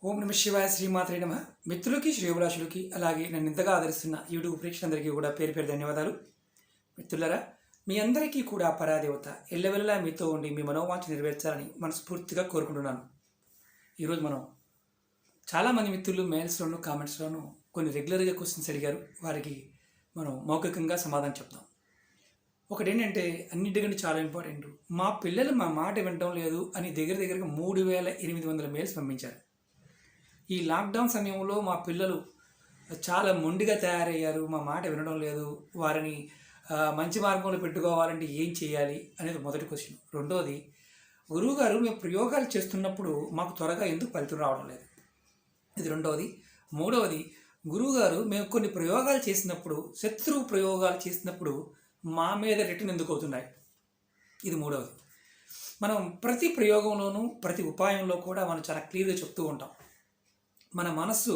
ఓం నమ శివాయ శ్రీమాత్రే నమ. మిత్రులకి శ్రేయోభిలాషులకి అలాగే నన్ను ఇంతగా ఆదరిస్తున్న యూట్యూబ్ ప్రేక్షకులందరికీ కూడా పేరు పేరు ధన్యవాదాలు. మిత్రులరా, మీ అందరికీ కూడా పరాదేవత ఎల్లవెల్లలా మీతో ఉండి మీ మనోవాంఛ నెరవేర్చాలని మనస్ఫూర్తిగా కోరుకుంటున్నాను. ఈరోజు మనం చాలామంది మిత్రులు మెయిల్స్లోను కామెంట్స్లోనూ కొన్ని రెగ్యులర్గా క్వశ్చన్స్ అడిగారు. వారికి మనం మౌఖికంగా సమాధానం చెప్తాం. ఒకటి ఏంటంటే, అన్నిటికంటే చాలా ఇంపార్టెంట్, మా పిల్లలు మా మాట వినడం లేదు అని దగ్గరగా 3800 మెయిల్స్ పంపించారు. ఈ లాక్డౌన్ సమయంలో మా పిల్లలు చాలా మొండిగా తయారయ్యారు, మా మాట వినడం లేదు, వారిని మంచి మార్గంలో పెట్టుకోవాలంటే ఏం చేయాలి అనేది మొదటి క్వశ్చన్. రెండోది, గురువుగారు మేము ప్రయోగాలు చేస్తున్నప్పుడు మాకు త్వరగా ఎందుకు ఫలితం రావడం లేదు, ఇది రెండవది. మూడవది, గురువుగారు మేము కొన్ని ప్రయోగాలు చేసినప్పుడు, శత్రువు ప్రయోగాలు చేసినప్పుడు మా మీద రిటర్న్ ఎందుకు అవుతున్నాయి, ఇది మూడవది. మనం ప్రతి ప్రయోగంలోనూ ప్రతి ఉపాయంలో కూడా మనం చాలా క్లియర్గా చెప్తూ ఉంటాం. మన మనస్సు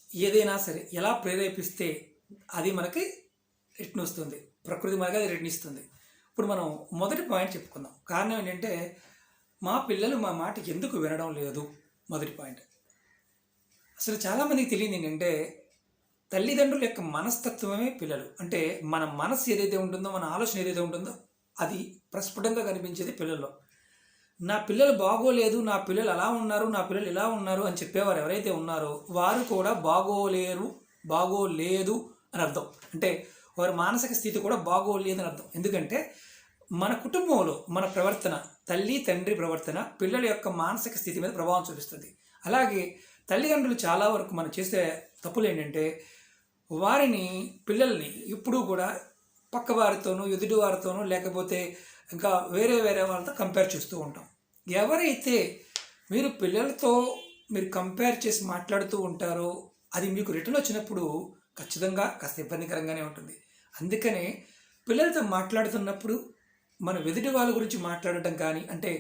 ఏదైనా సరే ఎలా ప్రేరేపిస్తే అది మనకి రిటర్న్ వస్తుంది, ప్రకృతి మనకి అది రిటర్న్ ఇస్తుంది. ఇప్పుడు మనం మొదటి పాయింట్ చెప్పుకుందాం. కారణం ఏంటంటే, మా పిల్లలు మా మాట ఎందుకు వినడం లేదు. మొదటి పాయింట్, అసలు చాలామందికి తెలియదు ఏంటంటే, తల్లిదండ్రుల యొక్క మనస్తత్వమే పిల్లలు. అంటే మన మనస్సు ఏదైతే ఉంటుందో, మన ఆలోచన ఏదైతే ఉంటుందో అది ప్రస్ఫుటంగా కనిపించేది పిల్లల్లో. నా పిల్లలు బాగోలేదు, నా పిల్లలు అలా ఉన్నారు, నా పిల్లలు ఇలా ఉన్నారు అని చెప్పేవారు ఎవరైతే ఉన్నారో వారు కూడా బాగోలేదు అని అర్థం. అంటే వారి మానసిక స్థితి కూడా బాగోలేదు అని అర్థం. ఎందుకంటే మన కుటుంబంలో మన ప్రవర్తన, తల్లి తండ్రి ప్రవర్తన పిల్లల యొక్క మానసిక స్థితి మీద ప్రభావం చూపిస్తుంది. అలాగే తల్లిదండ్రులు చాలా వరకు మనం చేసే తప్పులు ఏంటంటే, పిల్లల్ని ఎప్పుడూ కూడా పక్క వారితోనూ ఎదుటి వారితోనూ లేకపోతే ఇంకా వేరే వాళ్ళతో కంపేర్ చేస్తూ ఉంటాం. ఎవరైతే మీరు పిల్లలతో మీరు కంపేర్ చేసి మాట్లాడుతూ ఉంటారో అది మీకు రిటర్న్ వచ్చినప్పుడు ఖచ్చితంగా కాస్త ఇబ్బందికరంగానే ఉంటుంది. అందుకనే పిల్లలతో మాట్లాడుతున్నప్పుడు మన ఎదుటి వాళ్ళ గురించి మాట్లాడటం కానీ, అంటే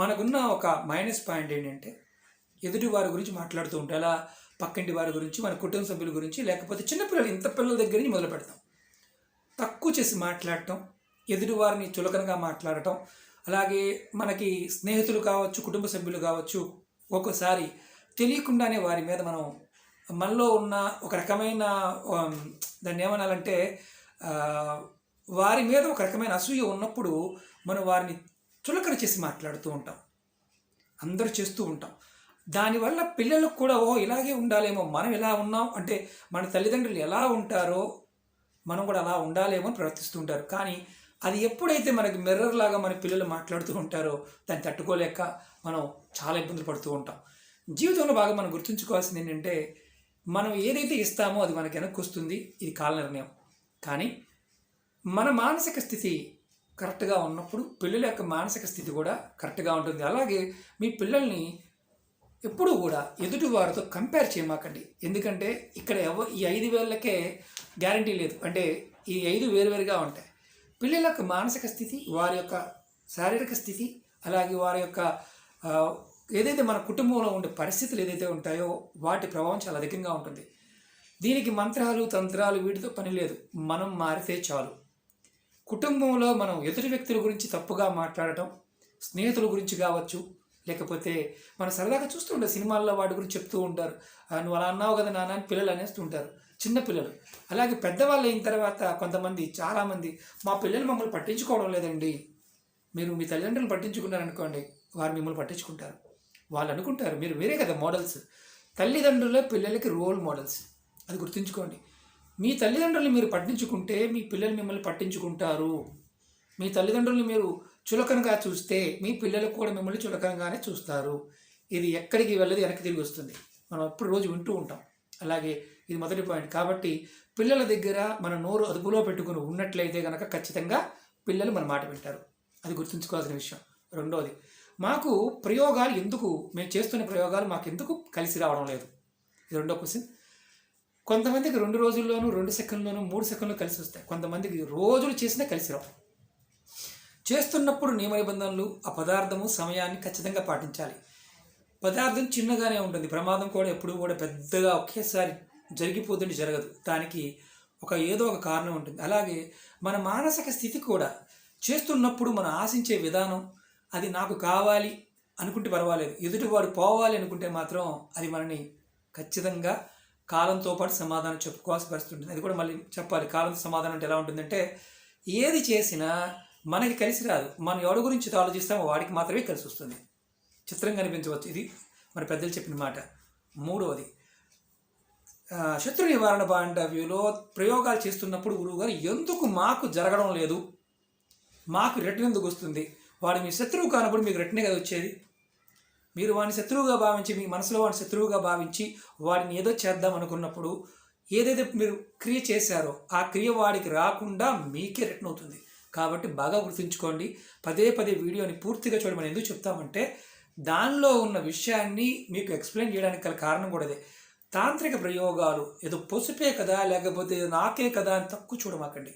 మనకున్న ఒక మైనస్ పాయింట్ ఏంటంటే, ఎదుటి వారి గురించి మాట్లాడుతూ ఉంటే అలా పక్కింటి వారి గురించి, మన కుటుంబ సభ్యుల గురించి, లేకపోతే చిన్నపిల్లలు ఇంత పిల్లల దగ్గర నుంచి మొదలు పెడతాం. తక్కువ చేసి మాట్లాడటం, ఎదుటివారిని చులకనగా మాట్లాడటం, అలాగే మనకి స్నేహితులు కావచ్చు, కుటుంబ సభ్యులు కావచ్చు, ఒక్కోసారి తెలియకుండానే వారి మీద మనలో ఉన్న ఒక రకమైన దాన్ని ఏమనాలంటే వారి మీద ఒక రకమైన అసూయ ఉన్నప్పుడు మనం వారిని చులకన చేసి మాట్లాడుతూ ఉంటాం. అందరూ చేస్తూ ఉంటాం. దానివల్ల పిల్లలకు కూడా ఇలాగే ఉండాలేమో, మనం ఎలా ఉన్నాం అంటే మన తల్లిదండ్రులు ఎలా ఉంటారో మనం కూడా అలా ఉండాలేమో అని ప్రవర్తిస్తూ ఉంటారు. కానీ అది ఎప్పుడైతే మనకి మిర్రర్ లాగా మన పిల్లలు మాట్లాడుతూ ఉంటారో దాన్ని తట్టుకోలేక మనం చాలా ఇబ్బందులు పడుతూ ఉంటాం. జీవితంలో బాగా మనం గుర్తుంచుకోవాల్సింది ఏంటంటే, మనం ఏదైతే ఇస్తామో అది మనకి వెనక్కి వస్తుంది, ఇది కాల నిర్ణయం. కానీ మన మానసిక స్థితి కరెక్ట్గా ఉన్నప్పుడు పిల్లల యొక్క మానసిక స్థితి కూడా కరెక్ట్గా ఉంటుంది. అలాగే మీ పిల్లల్ని ఎప్పుడూ కూడా ఎదుటి వారితో కంపేర్ చేయమాకండి. ఎందుకంటే ఇక్కడ ఈ 5,000కే గ్యారంటీ లేదు. అంటే ఈ 5 వేరువేరుగా ఉంటాయి. పిల్లల యొక్క మానసిక స్థితి, వారి యొక్క శారీరక స్థితి, అలాగే వారి యొక్క ఏదైతే మన కుటుంబంలో ఉండే పరిస్థితులు ఏదైతే ఉంటాయో వాటి ప్రభావం చాలా అధికంగా ఉంటుంది. దీనికి మంత్రాలు తంత్రాలు వీటితో పని లేదు, మనం మారితే చాలు. కుటుంబంలో మనం ఎదుటి వ్యక్తుల గురించి తప్పుగా మాట్లాడటం, స్నేహితుల గురించి కావచ్చు, లేకపోతే మన సరదాగా చూస్తూ ఉంటారు సినిమాల్లో వాటి గురించి చెప్తూ ఉంటారు, నువ్వు అలా అన్నావు కదా నాన్న అని పిల్లలు అనేస్తూ ఉంటారు, చిన్నపిల్లలు. అలాగే పెద్దవాళ్ళు అయిన తర్వాత కొంతమంది, చాలామంది, మా పిల్లలు మమ్మల్ని పట్టించుకోవడం లేదండి. మీరు మీ తల్లిదండ్రులు పట్టించుకున్నారనుకోండి, వారు మిమ్మల్ని పట్టించుకుంటారు. వాళ్ళు అనుకుంటారు మీరు వేరే కదా మోడల్స్. తల్లిదండ్రులే పిల్లలకి రోల్ మోడల్స్, అది గుర్తుంచుకోండి. మీ తల్లిదండ్రులు మీరు పట్టించుకుంటే మీ పిల్లలు మిమ్మల్ని పట్టించుకుంటారు. మీ తల్లిదండ్రులు మీరు చులకనగా చూస్తే మీ పిల్లలు కూడా మిమ్మల్ని చులకనగానే చూస్తారు. ఇది ఎక్కడికి వెళ్ళదు, వెనక్కి తిరిగి వస్తుంది. మనం ఎప్పుడు రోజు వింటూ ఉంటాం. అలాగే ఇది మొదటి పాయింట్. కాబట్టి పిల్లల దగ్గర మన నోరు అదుపులో పెట్టుకుని ఉన్నట్లయితే కనుక ఖచ్చితంగా పిల్లలు మన మాట వింటారు, అది గుర్తుంచుకోవాల్సిన విషయం. రెండోది, మేము చేస్తున్న ప్రయోగాలు మాకు ఎందుకు కలిసి రావడం లేదు, ఇది రెండో క్వశ్చన్. కొంతమందికి 2 రోజుల్లోనూ 2 సెకండ్లోనూ 3 సెకండ్లు కలిసి వస్తాయి. కొంతమందికి రోజులు చేసినా కలిసి రావు. చేస్తున్నప్పుడు నియమ నిబంధనలు, ఆ పదార్థము, సమయాన్ని ఖచ్చితంగా పాటించాలి. పదార్థం చిన్నగానే ఉంటుంది, ప్రమాదం కూడా ఎప్పుడు కూడా పెద్దగా ఒకేసారి జరిగిపోతుంటే జరగదు. దానికి ఏదో ఒక కారణం ఉంటుంది. అలాగే మన మానసిక స్థితి కూడా చేస్తున్నప్పుడు మనం ఆశించే విధానం, అది నాకు కావాలి అనుకుంటే పర్వాలేదు. ఎదుటివాడు పోవాలి అనుకుంటే మాత్రం అది మనని ఖచ్చితంగా కాలంతో పాటు సమాధానం చెప్పుకోవాల్సిన పరిస్థితి ఉంటుంది. అది కూడా మళ్ళీ చెప్పాలి. కాలంతో సమాధానం అంటే ఎలా ఉంటుందంటే, ఏది చేసినా మనకి కలిసి రాదు. మనం ఎవరి గురించి ఆలోచిస్తామో వాడికి మాత్రమే కలిసి వస్తుంది. చిత్రంగా అనిపించవచ్చు. ఇది మన పెద్దలు చెప్పిన మాట. మూడవది, శత్రు నివారణ పాయింట్ ఆఫ్ వ్యూలో ప్రయోగాలు చేస్తున్నప్పుడు గురువుగారు ఎందుకు మాకు జరగడం లేదు, మాకు రిటర్న్ ఎందుకు వస్తుంది, వాడు మీ శత్రువు కానప్పుడు మీకు రిటర్నే కదా వచ్చేది. మీరు వాడిని శత్రువుగా భావించి, మీ మనసులో వాడిని శత్రువుగా భావించి వాడిని ఏదో చేద్దాం అనుకున్నప్పుడు ఏదైతే మీరు క్రియ చేశారో ఆ క్రియ వాడికి రాకుండా మీకే రిటర్న్ అవుతుంది. కాబట్టి బాగా గుర్తుంచుకోండి. పదే పదే వీడియోని పూర్తిగా చూడమని మనం ఎందుకు చెప్తామంటే, దానిలో ఉన్న విషయాన్ని మీకు ఎక్స్ప్లెయిన్ చేయడానికి గల కారణం కూడా అదే. తాంత్రిక ప్రయోగాలు ఏదో పొసుపే కదా, లేకపోతే నాకే కదా అని తక్కువ చూడమాకండి.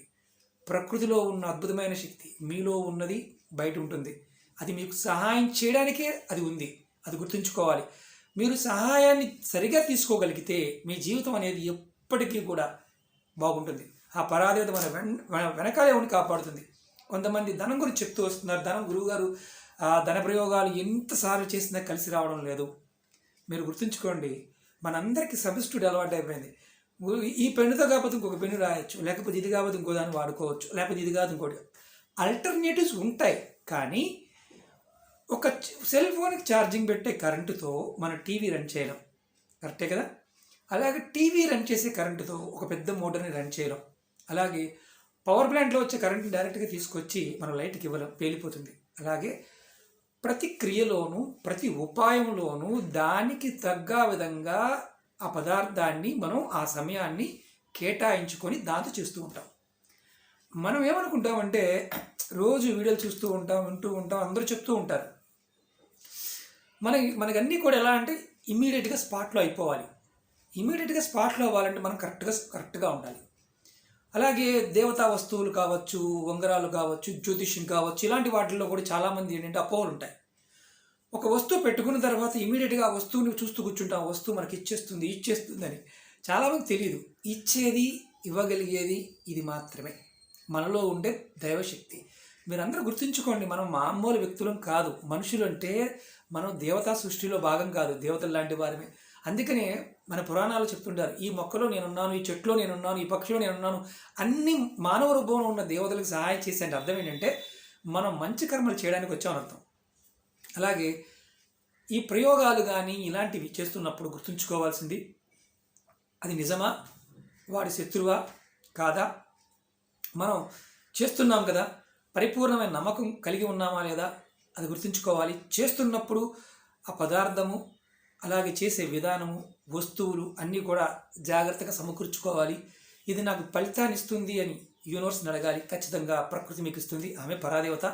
ప్రకృతిలో ఉన్న అద్భుతమైన శక్తి మీలో ఉన్నది బయట ఉంటుంది. అది మీకు సహాయం చేయడానికే అది ఉంది. అది గుర్తుంచుకోవాలి. మీరు సహాయాన్ని సరిగా తీసుకోగలిగితే మీ జీవితం అనేది ఎప్పటికీ కూడా బాగుంటుంది. ఆ పరాదేవత మన వెనకాలే ఉండి కాపాడుతుంది. కొంతమంది ధనం గురించి చెప్తూ వస్తున్నారు. ధనం గురువుగారు ధన ప్రయోగాలు ఎంతసార్లు చేసినా కలిసి రావడం లేదు. మీరు గుర్తుంచుకోండి, మనందరికీ సబ్స్టిట్యూట్ అలవాటు అయిపోయింది. ఈ పెన్నుతో కాకపోతే ఇంకొక పెన్ను రాయొచ్చు, లేకపోతే ఇది కాకపోతే ఇంకో దాన్ని వాడుకోవచ్చు, లేకపోతే ఇది కాదు ఇంకోటి. ఆల్టర్నేటివ్స్ ఉంటాయి. కానీ ఒక సెల్ ఫోన్కి ఛార్జింగ్ పెట్టే కరెంటుతో మన టీవీ రన్ చేయలేం. కరెక్టే కదా? అలాగే టీవీ రన్ చేసే కరెంటుతో ఒక పెద్ద మోటార్ని రన్ చేయలేం. అలాగే పవర్ ప్లాంట్లో వచ్చే కరెంట్ని డైరెక్ట్గా తీసుకొచ్చి మనం లైట్కి ఇవ్వలేం, పేలిపోతుంది. అలాగే ప్రతి క్రియలోనూ ప్రతి ఉపాయంలోనూ దానికి తగ్గ విధంగా ఆ పదార్థాన్ని మనం ఆ సమయాన్ని కేటాయించుకొని దాంతో చేస్తూ ఉంటాం. మనం ఏమనుకుంటామంటే, రోజు వీడియోలు చూస్తూ ఉంటాం, వింటూ ఉంటాం, అందరూ చెప్తూ ఉంటారు. మనకన్నీ కూడా ఎలా అంటే ఇమ్మీడియట్గా స్పాట్లో అయిపోవాలి. ఇమ్మీడియట్గా స్పాట్లో అవ్వాలంటే మనం కరెక్ట్గా ఉండాలి. అలాగే దేవతా వస్తువులు కావచ్చు, ఉంగరాలు కావచ్చు, జ్యోతిష్యం కావచ్చు, ఇలాంటి వాటిల్లో కూడా చాలామంది ఏంటంటే అపోహలు ఉంటాయి. ఒక వస్తువు పెట్టుకున్న తర్వాత ఇమీడియట్గా ఆ వస్తువుని చూస్తూ కూర్చుంటాం, ఆ వస్తువు మనకి ఇచ్చేస్తుంది అని. చాలామంది తెలియదు. ఇచ్చేది, ఇవ్వగలిగేది ఇది మాత్రమే మనలో ఉండే దైవశక్తి. మీరందరూ గుర్తుంచుకోండి, మనం మామూలు వ్యక్తులం కాదు. మనుషులు అంటే మనం దేవతా సృష్టిలో భాగం కాదు, దేవతలు లాంటి వారమే. అందుకనే మన పురాణాలు చెప్తుంటారు, ఈ మొక్కలో నేనున్నాను, ఈ చెట్లో నేనున్నాను, ఈ పక్షిలో నేనున్నాను. అన్ని మానవ రూపంలో ఉన్న దేవతలకు సహాయం చేసే అర్థం ఏంటంటే మనం మంచి కర్మలు చేయడానికి వచ్చామని అర్థం. అలాగే ఈ ప్రయోగాలు కానీ ఇలాంటివి చేస్తున్నప్పుడు గుర్తుంచుకోవాల్సింది, అది నిజమా, వాడి శత్రువా కాదా, మనం చేస్తున్నాం కదా, పరిపూర్ణమైన నమ్మకం కలిగి ఉన్నామా లేదా, అది గుర్తుంచుకోవాలి. చేస్తున్నప్పుడు ఆ పదార్థము, అలాగే చేసే విధానము, వస్తువులు అన్నీ కూడా జాగ్రత్తగా సమకూర్చుకోవాలి. ఇది నాకు ఫలితాన్ని ఇస్తుంది అని యూనివర్స్ని అడగాలి. ఖచ్చితంగా ప్రకృతి మీకు ఇస్తుంది, ఆమె పరాదేవత.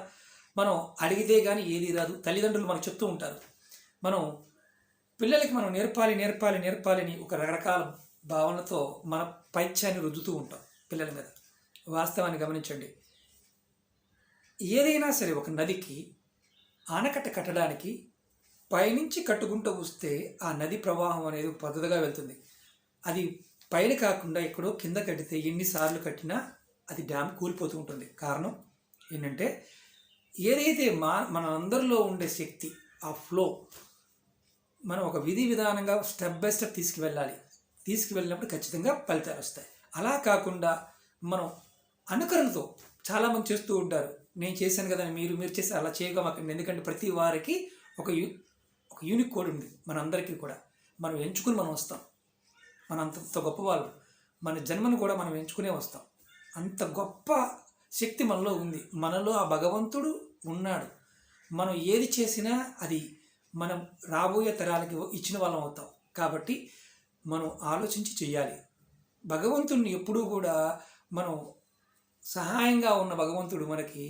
మనం అడిగితే కానీ ఏది రాదు. తల్లిదండ్రులు మనకు చెప్తూ ఉంటారు, మనం పిల్లలకి మనం నేర్పాలి అని ఒక రకరకాల భావనతో మన పైత్యాన్ని రుద్దుతూ ఉంటాం పిల్లల మీద. వాస్తవాన్ని గమనించండి, ఏదైనా సరే ఒక నదికి ఆనకట్ట కట్టడానికి పైనుంచి కట్టుకుంటూ వస్తే ఆ నది ప్రవాహం అనేది పద్ధతిగా వెళ్తుంది. అది పైన కాకుండా ఎక్కడో కింద కట్టితే ఎన్నిసార్లు కట్టినా అది డ్యామ్ కూలిపోతూ ఉంటుంది. కారణం ఏంటంటే, ఏదైతే మన అందరిలో ఉండే శక్తి, ఆ ఫ్లో, మనం ఒక విధి విధానంగా స్టెప్ బై స్టెప్ తీసుకువెళ్ళినప్పుడు ఖచ్చితంగా ఫలితాలు వస్తాయి. అలా కాకుండా మనం అనుకరణతో చాలామంది చేస్తూ ఉంటారు. నేను చేశాను కదా, మీరు చేసి అలా చేయగలకండి. ఎందుకంటే ప్రతి వారికి ఒక యూనిక్ కోడ్ ఉంది. మనందరికీ కూడా మనం ఎంచుకుని మనం వస్తాం. మన అంత గొప్పవాళ్ళు, మన జన్మను కూడా మనం ఎంచుకునే వస్తాం. అంత గొప్ప శక్తి మనలో ఉంది. మనలో ఆ భగవంతుడు ఉన్నాడు. మనం ఏది చేసినా అది మనం రాబోయే తరాలకి ఇచ్చిన వాళ్ళం అవుతాం. కాబట్టి మనం ఆలోచించి చెయ్యాలి. భగవంతుడిని ఎప్పుడూ కూడా మనం సహాయంగా ఉన్న భగవంతుడు మనకి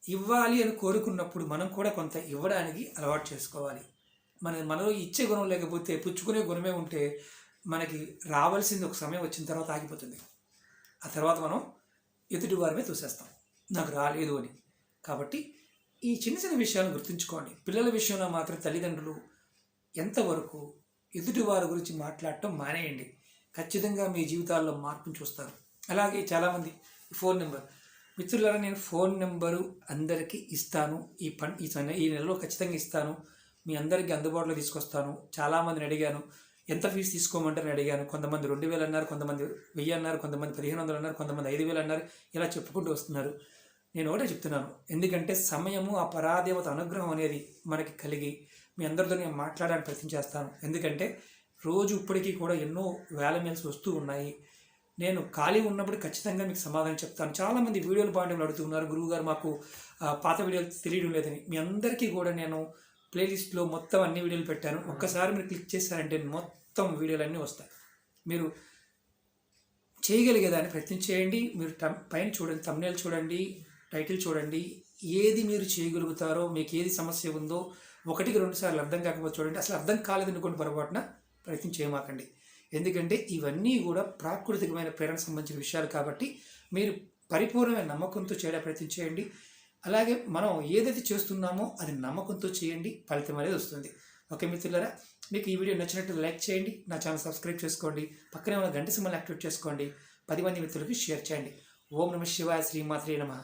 ఇవ్వాలి అని కోరుకున్నప్పుడు మనం కూడా కొంత ఇవ్వడానికి అలవాటు చేసుకోవాలి. మనలో ఇచ్చే గుణం లేకపోతే, పుచ్చుకునే గుణమే ఉంటే మనకి రావాల్సింది ఒక సమయం వచ్చిన తర్వాత ఆగిపోతుంది. ఆ తర్వాత మనం ఎదుటి వారిమే చూసేస్తాం, నాకు రాలేదు అని. కాబట్టి ఈ చిన్న చిన్న విషయాలను గుర్తుంచుకోండి. పిల్లల విషయంలో మాత్రం తల్లిదండ్రులు ఎంతవరకు ఎదుటి వారి గురించి మాట్లాడటం మానేయండి. ఖచ్చితంగా మీ జీవితాల్లో మార్పును చూస్తారు. అలాగే చాలామంది ఫోన్ నెంబర్ మిత్రులారా, నేను ఫోన్ నెంబరు అందరికీ ఇస్తాను. ఈ నెలలో ఖచ్చితంగా ఇస్తాను. మీ అందరికీ అందుబాటులో తీసుకొస్తాను. చాలామందిని అడిగాను, ఎంత ఫీజు తీసుకోమంటారని అడిగాను. కొంతమంది 2000 అన్నారు, కొంతమంది 1000 అన్నారు, కొంతమంది 1500 అన్నారు, కొంతమంది 5000 అన్నారు. ఇలా చెప్పుకుంటూ వస్తున్నారు. నేను ఒకటే చెప్తున్నాను, ఎందుకంటే సమయము ఆ పరాదేవత అనుగ్రహం అనేది మనకి కలిగి మీ అందరితో నేను మాట్లాడడానికి ప్రయత్నం చేస్తాను. ఎందుకంటే రోజు ఇప్పటికీ కూడా ఎన్నో వేల మెయిల్స్ వస్తూ ఉన్నాయి. నేను ఖాళీ ఉన్నప్పుడు ఖచ్చితంగా మీకు సమాధానం చెప్తాను. చాలామంది వీడియోలు పాయింట్లు అడుగుతున్నారు, గురువుగారు మాకు పాత వీడియోలు తెలియడం లేదని. మీ అందరికీ కూడా నేను ప్లేలిస్ట్లో మొత్తం అన్ని వీడియోలు పెట్టాను. ఒక్కసారి మీరు క్లిక్ చేశారంటే మొత్తం వీడియోలన్నీ వస్తాయి. మీరు చేయగలిగేదాన్ని ప్రయత్నం చేయండి. మీరు పైన చూడండి, థంబ్నెయిల్ చూడండి, టైటిల్ చూడండి. ఏది మీరు చేయగలుగుతారో, మీకు ఏది సమస్య ఉందో 1-2 సార్లు అర్థం కాకపోతే చూడండి. అసలు అర్థం కాలేదనుకోండి, పొరపాటున ప్రయత్నం చేయమాకండి. ఎందుకంటే ఇవన్నీ కూడా ప్రాకృతికమైన ప్రేరణ సంబంధించిన విషయాలు కాబట్టి మీరు పరిపూర్ణమైన నమ్మకంతో చేయడం ప్రయత్నం చేయండి. అలాగే మనం ఏదైతే చేస్తున్నామో అది నమ్మకంతో చేయండి, ఫలితం అనేది వస్తుంది. ఓకే మిత్రులారా, మీకు ఈ వీడియో నచ్చినట్టు లైక్ చేయండి, నా ఛానల్ సబ్స్క్రైబ్ చేసుకోండి, పక్కనే ఉన్న గంట సింబల్ యాక్టివేట్ చేసుకోండి, 10 మంది మిత్రులకి షేర్ చేయండి. ఓం నమః శివాయ, శ్రీమాత్రే నమః.